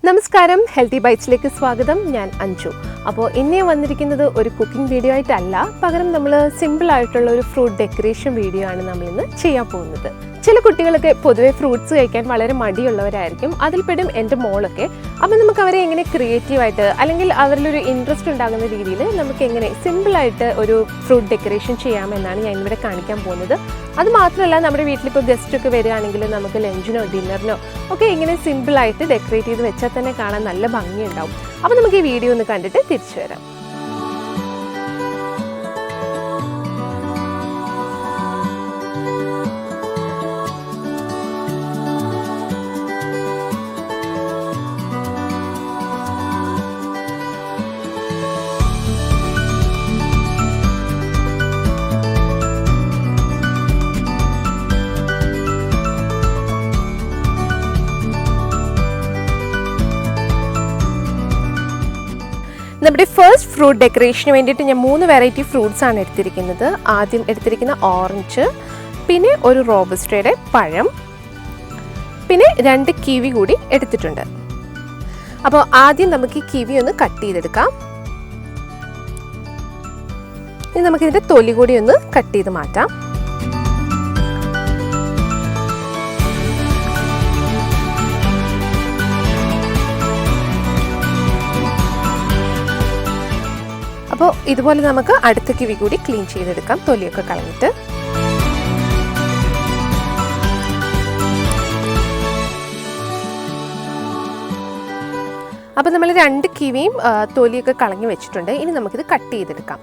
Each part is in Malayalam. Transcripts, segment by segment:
നമസ്കാരം, ഹെൽത്തി ബൈറ്റ്സിലേക്ക് സ്വാഗതം. ഞാൻ അഞ്ജു. അപ്പോൾ ഇന്നേ വന്നിരിക്കുന്നത് ഒരു കുക്കിംഗ് വീഡിയോ ആയിട്ടല്ല, പകരം നമ്മൾ സിമ്പിളായിട്ടുള്ള ഒരു ഫ്രൂട്ട് ഡെക്കറേഷൻ വീഡിയോ ആണ് നമ്മളിന്ന് ചെയ്യാൻ പോകുന്നത്. ചില കുട്ടികളൊക്കെ പൊതുവെ ഫ്രൂട്ട്സ് കഴിക്കാൻ വളരെ മടിയുള്ളവരായിരിക്കും, അതിൽപ്പെടും എൻ്റെ മോളൊക്കെ. അപ്പം നമുക്ക് അവരെ എങ്ങനെ ക്രിയേറ്റീവായിട്ട് അല്ലെങ്കിൽ അവരിലൊരു ഇൻട്രസ്റ്റ് ഉണ്ടാകുന്ന രീതിയിൽ നമുക്ക് എങ്ങനെ സിമ്പിളായിട്ട് ഒരു ഫ്രൂട്ട് ഡെക്കറേഷൻ ചെയ്യാമെന്നാണ് ഞാൻ ഇവിടെ കാണിക്കാൻ പോകുന്നത്. അതുമാത്രമല്ല, നമ്മുടെ വീട്ടിലിപ്പോൾ ഗസ്റ്റൊക്കെ വരികയാണെങ്കിൽ നമുക്ക് ലഞ്ചിനോ ഡിന്നറിനോ ഒക്കെ ഇങ്ങനെ സിമ്പിളായിട്ട് ഡെക്കറേറ്റ് ചെയ്ത് വെച്ചാൽ തന്നെ കാണാൻ നല്ല ഭംഗിയുണ്ടാവും. അപ്പോൾ നമുക്ക് ഈ വീഡിയോ ഒന്ന് കണ്ടിട്ട് തിരിച്ചു വരാം. നമ്മുടെ ഫസ്റ്റ് ഫ്രൂട്ട് ഡെക്കറേഷന് വേണ്ടിയിട്ട് ഞാൻ 3 വെറൈറ്റി ഫ്രൂട്ട്സ് ആണ് എടുത്തിരിക്കുന്നത്. ആദ്യം എടുത്തിരിക്കുന്ന ഓറഞ്ച്, പിന്നെ ഒരു റോബസ്റ്റയുടെ പഴം, പിന്നെ 2 കിവി കൂടി എടുത്തിട്ടുണ്ട്. അപ്പോൾ ആദ്യം നമുക്ക് ഈ കിവി ഒന്ന് കട്ട് ചെയ്തെടുക്കാം. ഇനി നമുക്കിതിൻ്റെ തൊലി കൂടി ഒന്ന് കട്ട് ചെയ്ത് മാറ്റാം. അപ്പോൾ ഇതുപോലെ നമുക്ക് അടുത്ത കിവി കൂടി ക്ലീൻ ചെയ്തെടുക്കാം, തൊലിയൊക്കെ കളഞ്ഞിട്ട്. അപ്പോൾ നമ്മൾ 2 കിവിയും തൊലിയൊക്കെ കളഞ്ഞു വെച്ചിട്ടുണ്ട്. ഇനി നമുക്കിത് കട്ട് ചെയ്തെടുക്കാം.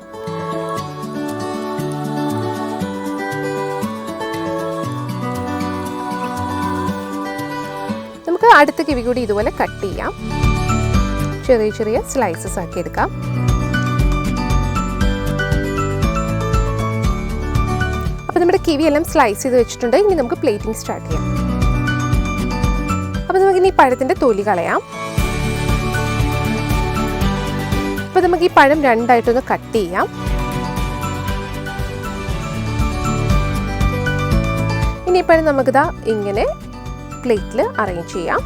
നമുക്ക് അടുത്ത കിവി കൂടി ഇതുപോലെ കട്ട് ചെയ്യാം. ചെറിയ ചെറിയ സ്ലൈസസ് ആക്കി എടുക്കാം. അപ്പോൾ നമ്മുടെ കിവി എല്ലാം സ്ലൈസ് ചെയ്ത് വെച്ചിട്ടുണ്ട്. ഇനി നമുക്ക് പ്ലേറ്റിംഗ് സ്റ്റാർട്ട് ചെയ്യാം. അപ്പോൾ നമുക്കിനി ഈ പഴത്തിൻ്റെ തൊലി കളയാം. അപ്പോൾ നമുക്ക് ഈ പഴം 2ആയിട്ടൊന്ന് കട്ട് ചെയ്യാം. ഇനി ഈ പഴം നമുക്കിതാ ഇങ്ങനെ പ്ലേറ്റിൽ അറേഞ്ച് ചെയ്യാം.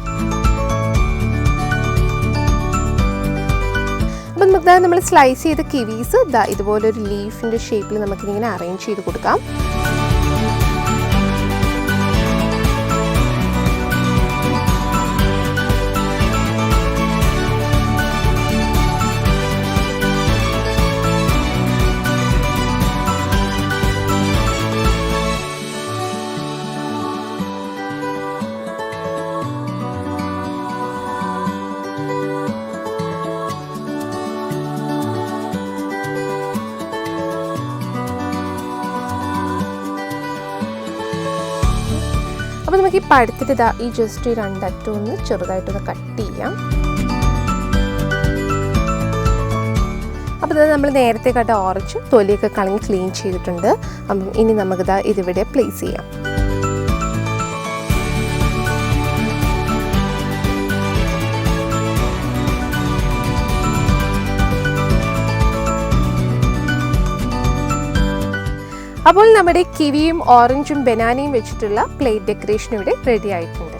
അപ്പോൾ നമുക്ക് നമ്മൾ സ്ലൈസ് ചെയ്ത കിവീസ് ഇതുപോലൊരു ലീഫിൻ്റെ ഷേപ്പിൽ നമുക്കിങ്ങനെ അറേഞ്ച് ചെയ്ത് കൊടുക്കാം. അപ്പോൾ നമുക്ക് ഈ പഴത്തിട്ട് ഈ ജസ്റ്റ് 2 അറ്റം ഒന്ന് ചെറുതായിട്ടൊന്ന് കട്ട് ചെയ്യാം. അപ്പോൾ നമ്മൾ നേരത്തെ കണ്ട ഓറഞ്ച് തൊലിയൊക്കെ കളഞ്ഞ് ക്ലീൻ ചെയ്തിട്ടുണ്ട്. അപ്പം ഇനി നമുക്കിതാ ഇതിവിടെ പ്ലേസ് ചെയ്യാം. അപ്പോൾ നമ്മുടെ കിവിയും ഓറഞ്ചും ബനാനയും വെച്ചിട്ടുള്ള പ്ലേറ്റ് ഡെക്കറേഷൻ ഇവിടെ റെഡി ആയിട്ടുണ്ട്.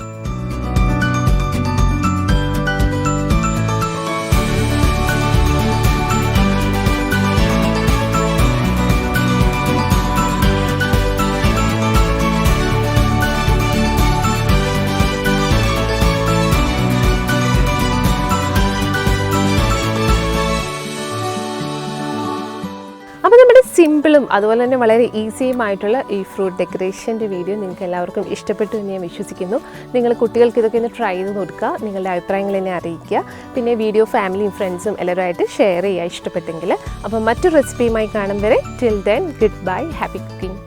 അപ്പോൾ നമ്മുടെ സിമ്പിളും അതുപോലെ തന്നെ വളരെ ഈസിയുമായിട്ടുള്ള ഈ ഫ്രൂട്ട് ഡെക്കറേഷൻ്റെ വീഡിയോ നിങ്ങൾക്ക് എല്ലാവർക്കും ഇഷ്ടപ്പെട്ടു എന്ന് ഞാൻ വിശ്വസിക്കുന്നു. നിങ്ങൾ കുട്ടികൾക്ക് ഇതൊക്കെ ഒന്ന് ട്രൈ ചെയ്ത് കൊടുക്കുക, നിങ്ങളുടെ അഭിപ്രായങ്ങൾ എന്നെ അറിയിക്കുക. പിന്നെ വീഡിയോ ഫാമിലിയും ഫ്രണ്ട്സും എല്ലാവരുമായിട്ട് ഷെയർ ചെയ്യുക ഇഷ്ടപ്പെട്ടെങ്കിൽ. അപ്പോൾ മറ്റൊരു റെസിപ്പിയുമായി കാണും വരെ till then good bye, happy cooking.